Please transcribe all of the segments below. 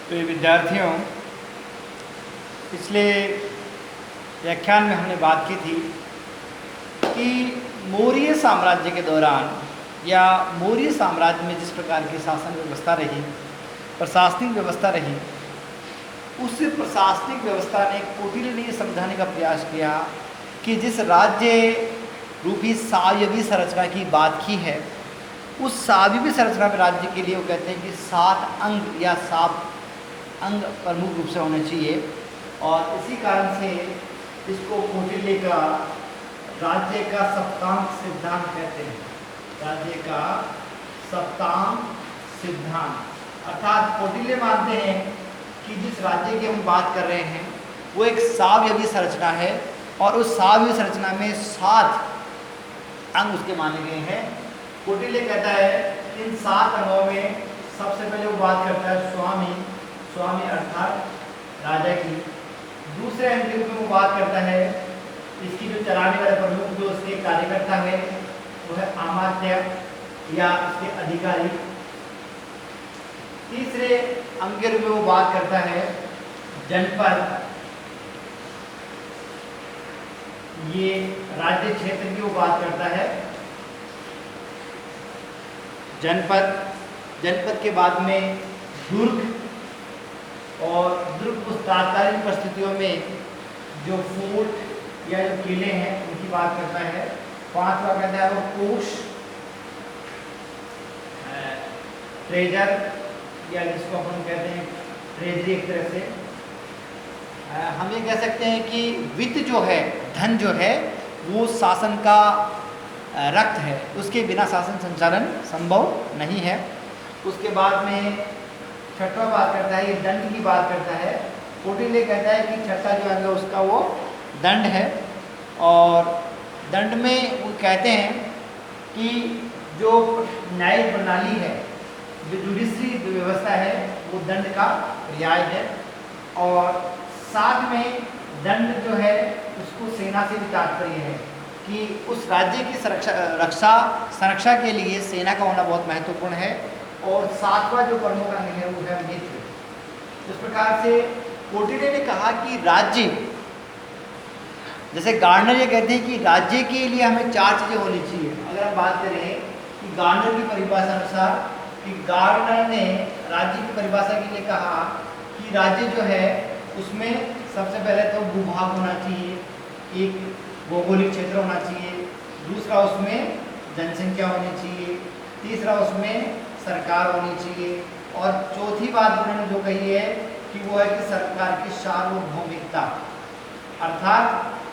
तो विद्यार्थियों, पिछले व्याख्यान में हमने बात की थी कि मौर्य साम्राज्य के दौरान या मौर्य साम्राज्य में जिस प्रकार की शासन व्यवस्था रही, प्रशासनिक व्यवस्था रही, उस प्रशासनिक व्यवस्था ने कौटिल्य ने समझाने का प्रयास किया कि जिस राज्य रूपी सावयवी संरचना की बात की है, उस सावयवी संरचना में राज्य के लिए वो कहते हैं कि 7 अंग या 7 अंग प्रमुख रूप से होने चाहिए। और इसी कारण से इसको कौटिल्य का राज्य का सप्तांग सिद्धांत कहते हैं। राज्य का सप्तांग सिद्धांत अर्थात कौटिल्य मानते हैं कि जिस राज्य की हम बात कर रहे हैं वो एक सावयवी संरचना है और उस सावयवी संरचना में 7 अंग उसके माने गए हैं। कौटिल्य कहता है इन 7 अंगों में सबसे पहले वो बात करता है स्वामी अर्थात राजा की। दूसरे अंग के रूप में वो बात करता है इसकी जो चलाने वाले प्रमुख जो उसके कार्यकर्ता है वो है अमात्य या उसके अधिकारी। तीसरे अंग के रूप में वो बात करता है जनपद, ये राज्य क्षेत्र की वो बात करता है जनपद के बाद में दुर्ग, और दुर्ग उस तात्कालिक परिस्थितियों में जो फोर्ट या जो किले हैं उनकी बात करता है। 5वां कहता है वो कोष, ट्रेजर या जिसको अपन कहते हैं ट्रेजरी एक तरह से। हम ये कह सकते हैं कि वित्त जो है, धन जो है, वो शासन का रक्त है, उसके बिना शासन संचालन संभव नहीं है। उसके बाद में 6वां बात करता है, ये दंड की बात करता है। कौटिल्य कहता है कि 6वां जो अंग है उसका वो दंड है, और दंड में वो कहते हैं कि जो न्यायिक प्रणाली है, जो जुडिशरी व्यवस्था है, वो दंड का रियाज है। और साथ में दंड जो है उसको सेना से भी तात्पर्य है कि उस राज्य की संरक्षा के लिए सेना का होना बहुत महत्वपूर्ण है। और 7वां जो प्रमुख अंग है वो है मित्र। इस प्रकार से कौटिल्य ने कहा कि राज्य, जैसे गार्डनर ये कहते हैं कि राज्य के लिए हमें 4 चीज़ें होनी चाहिए। अगर हम बात करें कि गार्डनर की परिभाषा अनुसार, कि गार्डनर ने राज्य की परिभाषा के लिए कहा कि राज्य जो है उसमें सबसे पहले तो भूभाग होना चाहिए, एक भौगोलिक क्षेत्र होना चाहिए, दूसरा उसमें जनसंख्या होनी चाहिए, तीसरा उसमें सरकार होनी चाहिए, और चौथी बात उन्होंने जो कही है कि वो है कि सरकार की सार्वभौमिकता, अर्थात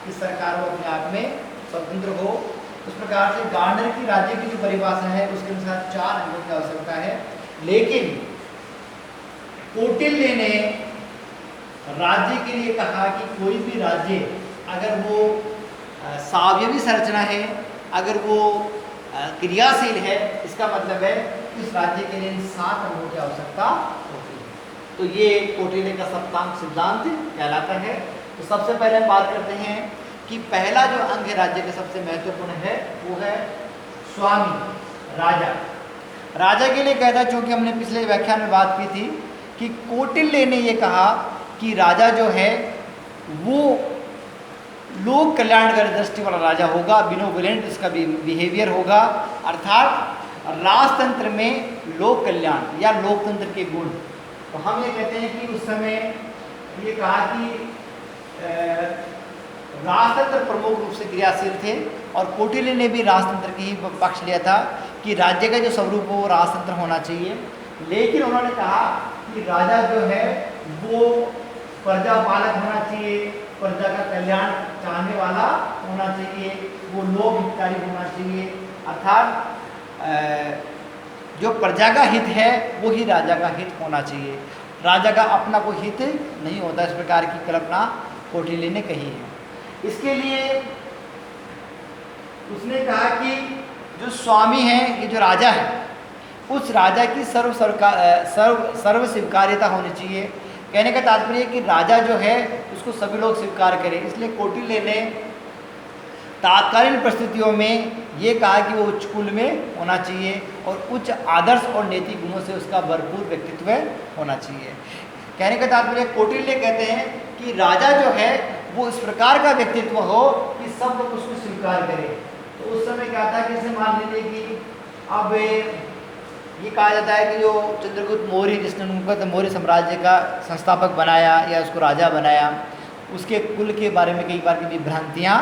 कि सरकार वो अपने आप में स्वतंत्र हो। उस प्रकार से गार्डनर की राज्य की जो परिभाषा है उसके अनुसार 4 अंगों की आवश्यकता है। लेकिन कौटिल्य ने राज्य के लिए कहा कि कोई भी राज्य अगर वो सावयवी संरचना है, अगर वो क्रियाशील है, इसका मतलब है इस राज्य के लिए इन 7 अंगों की आवश्यकता होती है। तो ये कौटिल्य का सप्तांग सिद्धांत कहलाता है। तो सबसे पहले हम बात करते हैं कि पहला जो अंग है राज्य का सबसे महत्वपूर्ण है वो है स्वामी, राजा के लिए कहता है, चूंकि हमने पिछले व्याख्यान में बात की थी कि कौटिल्य ने ये कहा कि राजा जो है वो लोक कल्याणकारी दृष्टि वाला राजा होगा, बिनोवोलेंट इसका बिहेवियर होगा, अर्थात राजतंत्र में लोक कल्याण या लोकतंत्र के गुण। तो हम ये कहते हैं कि उस समय ये कहा कि राजतंत्र प्रमुख रूप से क्रियाशील थे, और कौटिल्य ने भी राजतंत्र की ही पक्ष लिया था कि राज्य का जो स्वरूप हो वो राजतंत्र होना चाहिए। लेकिन उन्होंने कहा कि राजा जो है वो प्रजा पालक होना चाहिए, प्रजा का कल्याण चाहने वाला होना चाहिए, वो लोक हितकारी होना चाहिए, अर्थात जो प्रजा का हित है वो ही राजा का हित होना चाहिए, राजा का अपना कोई हित नहीं होता। इस प्रकार की कल्पना कौटिल्य ने कही है। इसके लिए उसने कहा कि जो स्वामी है, ये जो राजा है, उस राजा की सर्व स्वीकार्यता होनी चाहिए। कहने का तात्पर्य है कि राजा जो है उसको सभी लोग स्वीकार करें। इसलिए कौटिल्य ने तात्कालीन परिस्थितियों में ये कहा कि वो उच्च कुल में होना चाहिए और उच्च आदर्श और नैतिक गुणों से उसका भरपूर व्यक्तित्व होना चाहिए। कहने का तात्पर्य कौटिल्य कहते हैं कि राजा जो है वो इस प्रकार का व्यक्तित्व हो कि सब लोग उसको स्वीकार करें। तो उस समय क्या था कि जैसे मान लीजिए कि अब ये कहा जाता है कि जो चंद्रगुप्त मौर्य जिसने उनको तो मौर्य साम्राज्य का संस्थापक बनाया या उसको राजा बनाया, उसके कुल के बारे में कई बार की भ्रांतियाँ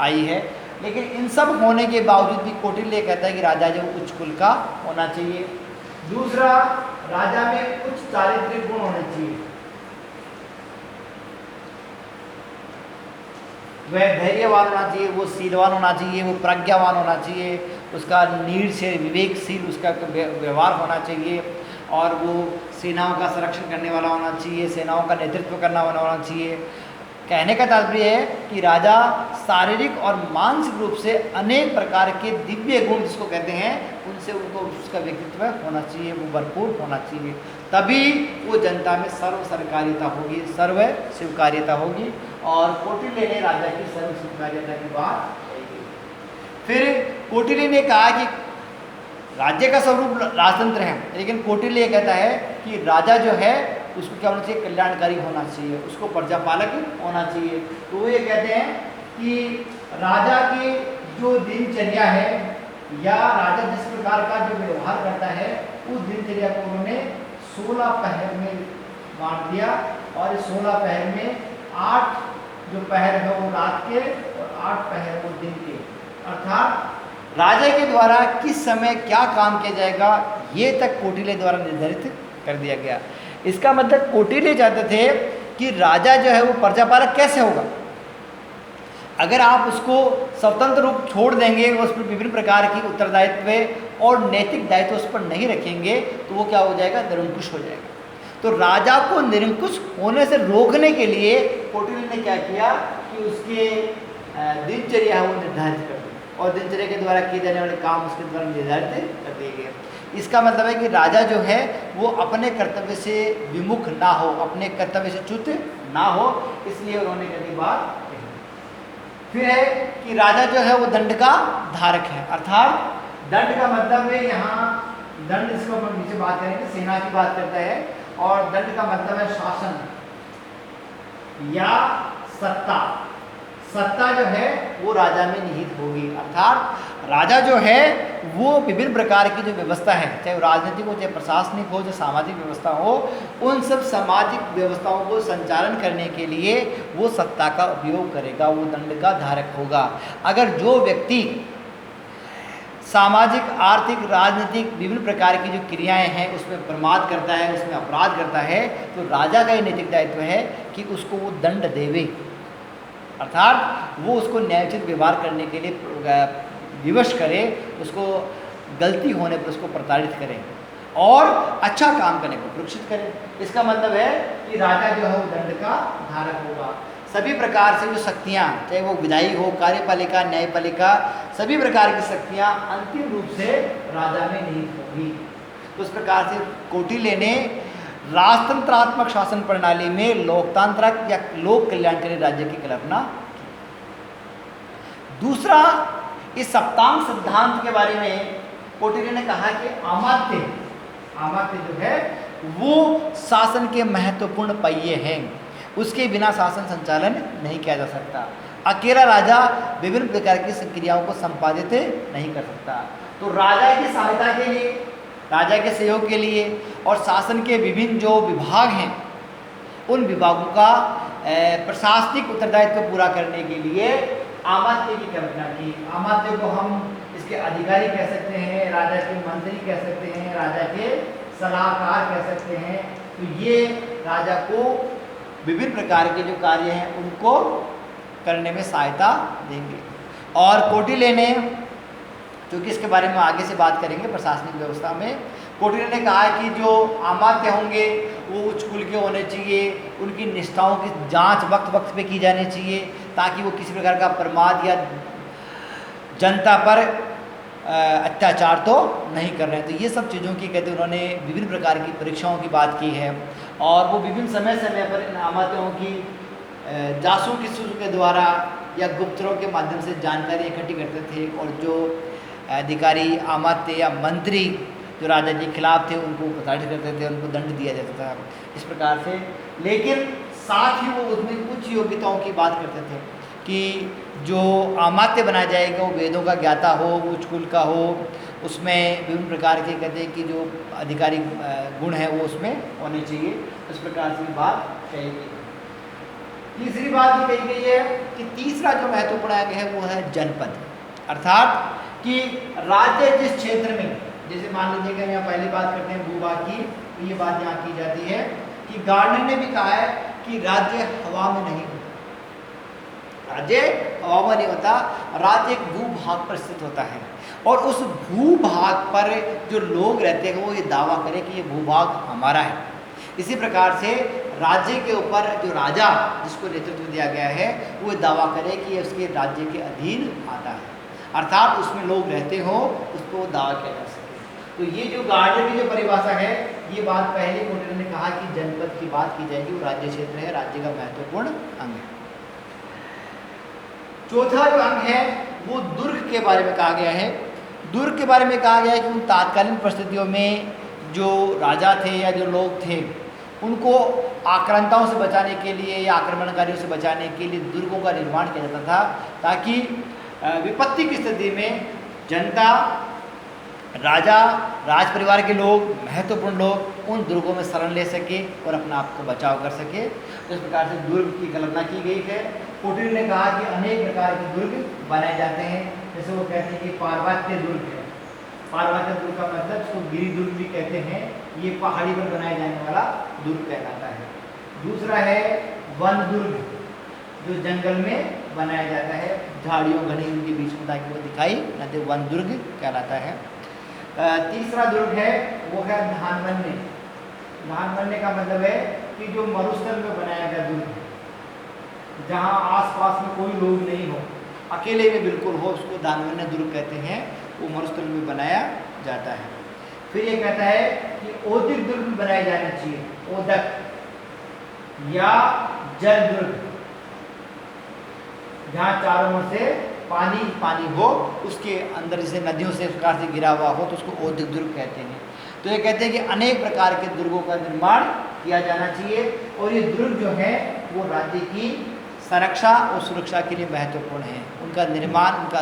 आई है। लेकिन इन सब होने के बावजूद भी कौटिल्य कहता है कि राजा जो उच्च कुल का होना चाहिए। दूसरा, राजा में उच्च चारित्रिक गुण होने चाहिए। वह धैर्यवान होना चाहिए, वो शीलवान होना चाहिए, वो प्रज्ञावान होना चाहिए, उसका नीड से विवेकशील उसका व्यवहार होना चाहिए, और वो सेनाओं का संरक्षण करने वाला होना चाहिए, सेनाओं का नेतृत्व करना होना चाहिए। कहने का तात्पर्य है कि राजा शारीरिक और मानसिक रूप से अनेक प्रकार के दिव्य गुण जिसको कहते हैं उनसे उनको उसका व्यक्तित्व होना चाहिए, वो भरपूर होना चाहिए, तभी वो जनता में सर्व स्वीकार्यता होगी, सर्व स्वीकार्यता होगी। और कौटिल्य ने राजा की सर्व स्वीकार्यता की बात कही। फिर कौटिल्य ने कहा कि राज्य का स्वरूप राजतंत्र है, लेकिन कौटिल्य कहता है कि राजा जो है उसको क्या होना चाहिए, कल्याणकारी होना चाहिए, उसको प्रजापालक होना चाहिए। तो वो ये कहते हैं कि राजा की जो दिनचर्या है या राजा जिस प्रकार का जो व्यवहार करता है उस दिनचर्या को उन्होंने 16 पहर में बांट दिया, और इस 16 पहर में 8 जो पहर है वो रात के और 8 पहर वो दिन के, अर्थात राजा के द्वारा किस समय क्या काम किया जाएगा ये तक कौटिल्य द्वारा निर्धारित कर दिया गया। इसका मतलब कौटिल्य चाहते थे कि राजा जो है वो प्रजापालक कैसे होगा। अगर आप उसको स्वतंत्र रूप छोड़ देंगे, उस पर विभिन्न प्रकार की उत्तरदायित्व और नैतिक दायित्व उस पर नहीं रखेंगे तो वो क्या हो जाएगा, निरंकुश हो जाएगा। तो राजा को निरंकुश होने से रोकने के लिए कौटिल्य ने क्या किया कि उसके दिनचर्या है वो निर्धारित कर दी, और दिनचर्या के द्वारा किए जाने वाले काम उसके द्वारा निर्धारित कर दिए गए। इसका मतलब है कि राजा जो है वो अपने कर्तव्य से विमुख ना हो, अपने कर्तव्य से च्युत ना हो, इसलिए उन्होंने कभी बात कही। फिर है कि राजा जो है वो दंड का धारक है, अर्थात दंड का मतलब है यहाँ दंड जिसको हम नीचे बात करेंगे सेना की बात करता है, और दंड का मतलब है शासन या सत्ता। सत्ता जो है वो राजा में निहित होगी, अर्थात राजा जो है वो विभिन्न प्रकार की जो व्यवस्था है, चाहे वो राजनीतिक हो, चाहे प्रशासनिक हो, चाहे सामाजिक व्यवस्था हो, उन सब सामाजिक व्यवस्थाओं को संचालन करने के लिए वो सत्ता का उपयोग करेगा, वो दंड का धारक होगा। अगर जो व्यक्ति सामाजिक, आर्थिक, राजनीतिक विभिन्न प्रकार की जो क्रियाएं हैं उसमें प्रमाद करता है, उसमें अपराध करता है, तो राजा का ये नैतिक दायित्व है कि उसको वो दंड देवे, अर्थात वो उसको न्यायोचित व्यवहार करने के लिए विवश करे, उसको गलती होने पर उसको प्रताड़ित करे और अच्छा काम करने को प्रोत्साहित करे। इसका मतलब है कि राजा जो है वो दंड का धारक होगा। सभी प्रकार से जो शक्तियाँ, चाहे वो विधायी हो, कार्यपालिका, न्यायपालिका, सभी प्रकार की शक्तियाँ अंतिम रूप से राजा में निहित होगी। तो इस प्रकार से कौटिल्य ने राजतंत्रात्मक शासन प्रणाली में लोकतांत्रिक या लोक कल्याणकारी राज्य की कल्पना की। दूसरा, इस सप्तांग सिद्धांत के बारे में कौटिल्य ने कहा कि अमात्य जो है वो शासन के महत्वपूर्ण पहिए हैं, उसके बिना शासन संचालन नहीं किया जा सकता। अकेला राजा विभिन्न प्रकार की क्रियाओं को संपादित नहीं कर सकता। तो राजा की सहायता के लिए, राजा के सहयोग के लिए और शासन के विभिन्न जो विभाग हैं उन विभागों का प्रशासनिक उत्तरदायित्व पूरा करने के लिए अमात्य की कल्पना की। अमात्य को हम इसके अधिकारी कह सकते हैं, राजा के मंत्री कह सकते हैं, राजा के सलाहकार कह सकते हैं। तो ये राजा को विभिन्न प्रकार के जो कार्य हैं उनको करने में सहायता देंगे। और कौटिल्य ने, क्योंकि इसके बारे में आगे से बात करेंगे प्रशासनिक व्यवस्था में, कौटिल्य ने कहा कि जो अमात्य होंगे वो उच्च कुल के होने चाहिए, उनकी निष्ठाओं की जांच वक्त वक्त पे की जानी चाहिए ताकि वो किसी प्रकार का प्रमाद या जनता पर अत्याचार तो नहीं कर रहे हैं। तो ये सब चीज़ों की कहते उन्होंने विभिन्न प्रकार की परीक्षाओं की बात की है, और वो विभिन्न समय समय पर इन अमात्यों की जासूसी के द्वारा या गुप्तरों के माध्यम से जानकारी इकट्ठी करते थे, और जो अधिकारी, अमात्य या मंत्री जो राजा जी के खिलाफ थे उनको प्रताड़ित करते थे, उनको दंड दिया जाता था इस प्रकार से। लेकिन साथ ही वो उसमें कुछ योग्यताओं की बात करते थे कि जो अमात्य बनाया जाएगा वो वेदों का ज्ञाता हो, उच्च कुल का हो, उसमें विभिन्न प्रकार के कहते हैं कि जो आधिकारिक गुण है वो उसमें होने चाहिए। इस प्रकार से बात कही गई। तीसरी बात ये कही गई है कि तीसरा जो महत्वपूर्ण अंग है वो है जनपद, अर्थात कि राज्य जिस क्षेत्र में, जैसे मान लीजिए कि यहाँ पहली बात करते हैं भूभाग की, तो ये बात यहाँ की जाती है कि गार्डनर ने भी कहा है कि राज्य हवा में नहीं होता, राज्य हवा में नहीं होता, राज्य एक भूभाग पर स्थित होता है और उस भूभाग पर जो लोग रहते हैं वो ये दावा करें कि ये भूभाग हमारा है। इसी प्रकार से राज्य के ऊपर जो राजा जिसको नेतृत्व दिया गया है वो दावा करे कि ये उसके राज्य के अधीन आता है, अर्थात उसमें लोग रहते हो, उसको दावा किया जा सके। तो ये जो गार्डनर की जो परिभाषा है, ये बात पहले कोटेल ने कहा कि जनपद की बात की जाएगी, वो राज्य क्षेत्र है, राज्य का महत्वपूर्ण अंग है। चौथा जो अंग है वो दुर्ग के बारे में कहा गया है। दुर्ग के बारे में कहा गया है कि उन तात्कालीन परिस्थितियों में जो राजा थे या जो लोग थे उनको आक्रांताओं से बचाने के लिए या आक्रमणकारियों से बचाने के लिए दुर्गों का निर्माण किया जाता था, ताकि विपत्ति की स्थिति में जनता, राजा, राज परिवार के लोग, महत्वपूर्ण लोग उन दुर्गों में शरण ले सके और अपना आप को बचाव कर सके। तो इस प्रकार से दुर्ग की कल्पना की गई है। कोटिल ने कहा कि अनेक प्रकार के दुर्ग बनाए जाते हैं, जैसे वो कहते हैं कि पार्वत्य दुर्ग है। पार्वत्य दुर्ग का मतलब इसको गिरी दुर्ग भी कहते हैं, ये पहाड़ी पर बनाया जाने वाला दुर्ग कहलाता है। दूसरा है वन दुर्ग, जो जंगल में बनाया जाता है, झाड़ियों घने उनके बीच में ताकि वो दिखाई न दे, वन दुर्ग कहलाता है। तीसरा दुर्ग है वो है धानवन्य। धानवन्य का मतलब है कि जो मरुस्थल में बनाया गया दुर्ग, जहाँ आसपास में कोई लोग नहीं हो, अकेले में बिल्कुल हो, उसको धानवन्य दुर्ग कहते हैं, वो मरुस्थल में बनाया जाता है। फिर ये कहता है कि ओदिक दुर्ग बनाए जाने चाहिए, ओदक या जल दुर्ग, जहाँ चारों ओर से पानी पानी हो, उसके अंदर जैसे नदियों से प्रकार से घिरा हुआ हो तो उसको ओदिक दुर्ग कहते हैं। तो ये कहते हैं कि अनेक प्रकार के दुर्गों का निर्माण किया जाना चाहिए और ये दुर्ग जो है वो राज्य की संरक्षा और सुरक्षा के लिए महत्वपूर्ण है। उनका निर्माण, उनका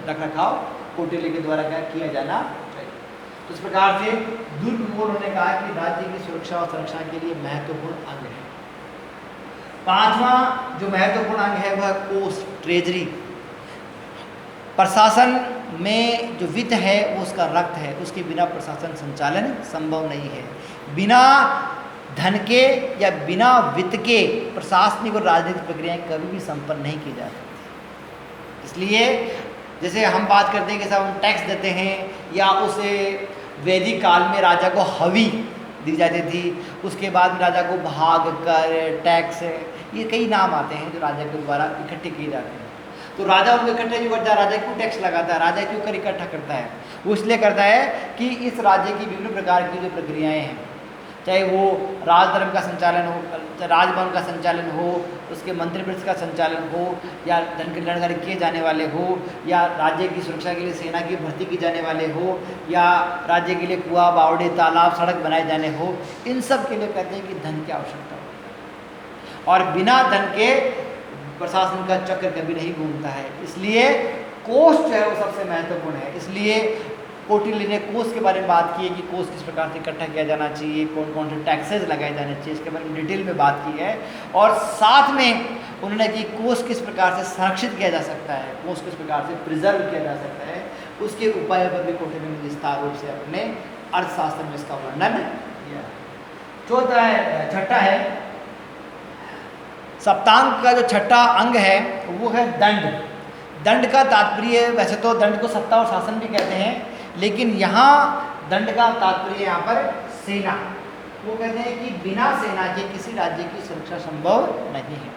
रख रखाव कोटेले के द्वारा क्या किया जाना चाहिए। तो इस प्रकार से दुर्ग को उन्होंने कहा कि राज्य की सुरक्षा और संरक्षा के लिए महत्वपूर्ण अंग है। पांचवा जो महत्वपूर्ण अंग है वह कोष, ट्रेजरी। प्रशासन में जो वित्त है वो उसका रक्त है, उसके बिना प्रशासन संचालन संभव नहीं है। बिना धन के या बिना वित्त के प्रशासनिक और राजनीतिक प्रक्रियाएं कभी भी संपन्न नहीं की जा सकती। इसलिए जैसे हम बात करते हैं कि साहब हम टैक्स देते हैं, या उसे वैदिक काल में राजा को हवी दी जाती थी, उसके बाद राजा को भाग, कर, टैक्स, ये कई नाम आते हैं जो राजा के द्वारा इकट्ठे किए जाते हैं। तो राजा उनको इकट्ठे क्यों करता है? राजा क्यों टैक्स लगाता है? राजा क्यों कर इकट्ठा करता है? वो इसलिए करता है कि इस राज्य की विभिन्न प्रकार की जो प्रक्रियाएं हैं, चाहे वो राजधर्म का संचालन हो, राजभवन का संचालन हो, उसके मंत्रिपरिषद का संचालन हो, या धन के लड़कारी किए जाने वाले हो, या राज्य की सुरक्षा के लिए सेना की भर्ती की जाने वाले हो, या राज्य के लिए कुआं, बावड़े, तालाब, सड़क बनाए जाने हो, इन सब के लिए कहते हैं कि धन की आवश्यकता होती है और बिना धन के प्रशासन का चक्र कभी नहीं घूमता है। इसलिए कोष जो है वो सबसे महत्वपूर्ण है। इसलिए कोटिल्य ने कोष के बारे में बात की है कि कोष किस प्रकार से इकट्ठा किया जाना चाहिए, कौन कौन से टैक्सेस लगाए जाने चाहिए, इसके बारे में डिटेल में बात की है। और साथ में उन्होंने कि कोष किस प्रकार से संरक्षित किया जा सकता है, कोष किस प्रकार से प्रिजर्व किया जा सकता है, उसके उपाय पर भी कोटिल्य ने विस्तार रूप से अपने अर्थशास्त्र में इसका वर्णन किया। छठा है सप्तांग का जो छठा अंग है वो है दंड। दंड का तात्पर्य, वैसे तो दंड को सत्ता और शासन भी कहते हैं, लेकिन यहाँ दंड का तात्पर्य यहाँ पर सेना। वो कहते हैं कि बिना सेना के किसी राज्य की सुरक्षा संभव नहीं है।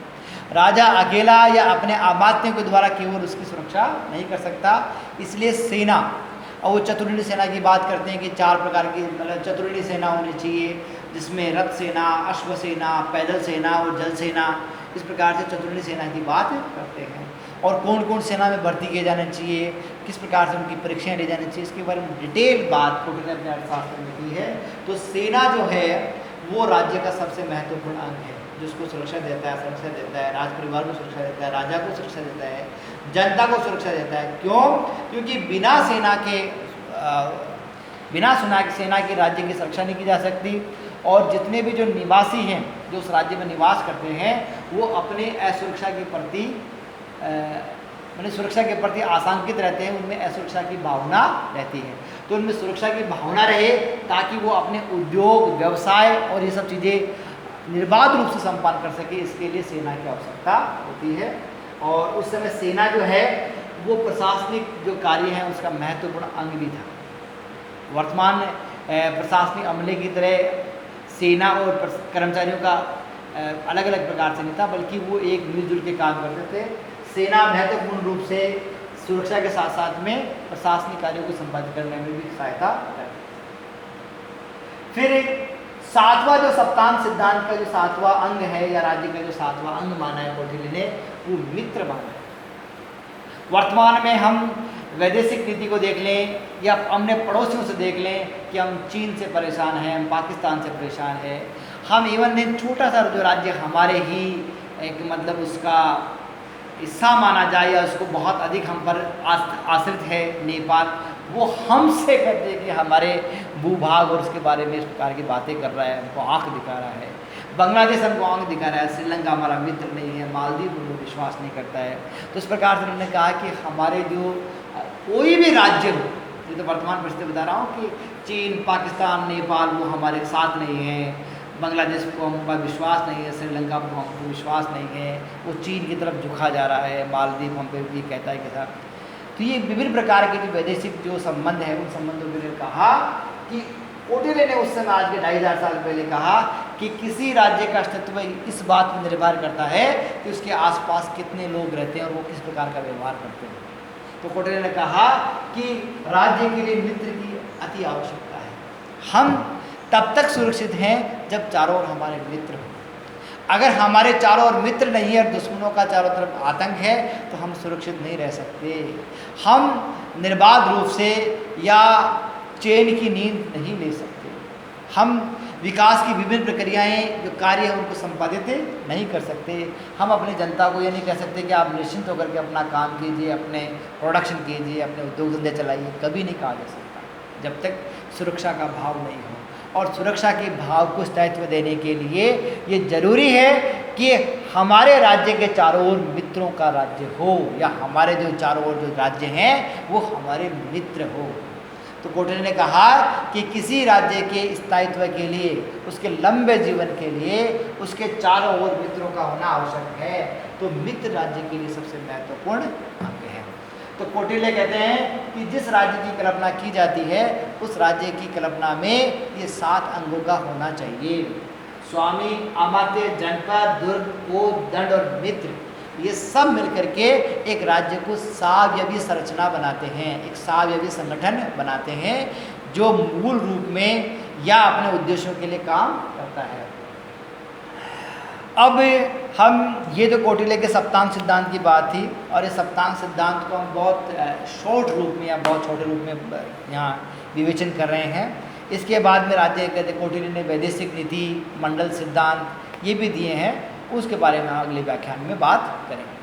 राजा अकेला या अपने अमात्यों के द्वारा केवल उसकी सुरक्षा नहीं कर सकता, इसलिए सेना, और वो चतुर्णी सेना की बात करते हैं कि 4 प्रकार की मतलब चतुर्णी सेना होनी चाहिए, जिसमें रथ सेना, अश्व सेना, पैदल सेना और जल सेना, इस प्रकार से चतुर्णी सेना की बात करते हैं। और कौन कौन सेना में भर्ती किए जाने चाहिए, किस प्रकार से उनकी परीक्षाएं ली जानी चाहिए, इसके बारे में डिटेल बात कोटिल ने अपने अर्थशास्त्र में की है। तो सेना जो है वो राज्य का सबसे महत्वपूर्ण अंग है, जिसको सुरक्षा देता है, राज परिवार को सुरक्षा देता है, राजा को सुरक्षा देता है, जनता को सुरक्षा देता है। क्यों? क्योंकि बिना सेना सेना की राज्य की सुरक्षा नहीं की जा सकती। और जितने भी जो निवासी हैं, जो उस राज्य में निवास करते हैं, वो अपने असुरक्षा के प्रति सुरक्षा के प्रति आशंकित रहते हैं, उनमें असुरक्षा की भावना रहती है। तो उनमें सुरक्षा की भावना रहे ताकि वो अपने उद्योग, व्यवसाय और ये सब चीज़ें निर्बाध रूप से संपन्न कर सके, इसके लिए सेना की आवश्यकता होती है। और उस समय सेना जो है वो प्रशासनिक जो कार्य है उसका महत्वपूर्ण अंग भी था। वर्तमान प्रशासनिक अमले की तरह सेना और कर्मचारियों का अलग अलग प्रकार से नहीं था, बल्कि वो एक मिलजुल के काम करते थे। सेना महत्वपूर्ण रूप से सुरक्षा के साथ साथ में प्रशासनिक कार्यों को संपादित करने में भी सहायता करती। फिर सातवां जो सप्तांग सिद्धांत का जो सातवां अंग है या राज्य का जो सातवां अंग माना है कौटिल्य ने, वो मित्र माना है। वर्तमान में हम वैदेशिक नीति को देख लें या अपने पड़ोसियों से देख लें कि हम चीन से परेशान हैं, हम पाकिस्तान से परेशान हैं, हम इवन दिन छोटा सा जो राज्य हमारे ही एक मतलब उसका हिस्सा माना जाए या उसको बहुत अधिक हम पर आश्रित है, नेपाल, वो हमसे कहते हैं कि हमारे भूभाग और उसके बारे में इस प्रकार की बातें कर रहा है, हमको आंख दिखा रहा है। बांग्लादेश हमको आंख दिखा रहा है, श्रीलंका हमारा मित्र नहीं है, मालदीव उनको विश्वास नहीं करता है। तो इस प्रकार से उन्होंने कहा कि हमारे जो कोई भी राज्य हो, ये तो वर्तमान परिस्थिति बता रहा हूँ कि चीन, पाकिस्तान, नेपाल वो हमारे साथ नहीं है, बांग्लादेश को हम पर विश्वास नहीं है, श्रीलंका को हमको विश्वास नहीं है, वो चीन की तरफ झुका जा रहा है, मालदीव हम पे भी कहता है कि साथ। तो ये विभिन्न प्रकार के जो वैदेशिक जो संबंध है उन संबंधों के लिए कहा कि कौटिल्य ने उस समय आज के 2500 साल पहले कहा कि किसी राज्य का अस्तित्व इस बात पर निर्भर करता है कि उसके आसपास कितने लोग रहते हैं और वो किस प्रकार का व्यवहार करते हैं। तो कौटिल्य ने कहा कि राज्य के लिए मित्र की अति आवश्यकता है। हम तब तक सुरक्षित हैं जब चारों ओर हमारे मित्र हों। अगर हमारे चारों ओर मित्र नहीं है और दुश्मनों का चारों तरफ आतंक है तो हम सुरक्षित नहीं रह सकते। हम निर्बाध रूप से या चैन की नींद नहीं ले सकते। हम विकास की विभिन्न प्रक्रियाएं जो कार्य हैं उनको संपादित नहीं कर सकते। हम अपनी जनता को ये नहीं कह सकते कि आप निश्चिंत होकर के अपना काम कीजिए, अपने प्रोडक्शन कीजिए, अपने उद्योग धंधे चलाइए, कभी नहीं कहा जा सकता जब तक सुरक्षा का भाव नहीं हो। और सुरक्षा के भाव को स्थायित्व देने के लिए ये जरूरी है कि हमारे राज्य के चारों ओर मित्रों का राज्य हो, या हमारे जो चारों ओर जो राज्य हैं वो हमारे मित्र हो। तो कौटिल्य ने कहा कि किसी राज्य के स्थायित्व के लिए, उसके लंबे जीवन के लिए उसके चारों ओर मित्रों का होना आवश्यक है। तो मित्र राज्य के लिए सबसे महत्वपूर्ण अंग है। तो कौटिल्य कहते हैं कि जिस राज्य की कल्पना की जाती है उस राज्य की कल्पना में ये 7 अंगों का होना चाहिए। स्वामी, अमात्य, जनपद, दुर्ग, पोत, दंड और मित्र, ये सब मिलकर के एक राज्य को सावयवी संरचना बनाते हैं, एक सावयवी संगठन बनाते हैं जो मूल रूप में या अपने उद्देश्यों के लिए काम करता है। अब हम ये जो कौटिल्य के सप्तांग सिद्धांत की बात थी, और इस सप्तांग सिद्धांत को हम बहुत शॉर्ट रूप में या बहुत छोटे रूप में यहाँ विवेचन कर रहे हैं। इसके बाद में राज्य कहते कौटिल्य ने वैदेशिक नीति, मंडल सिद्धांत ये भी दिए हैं, उसके बारे में अगले व्याख्यान में बात करेंगे।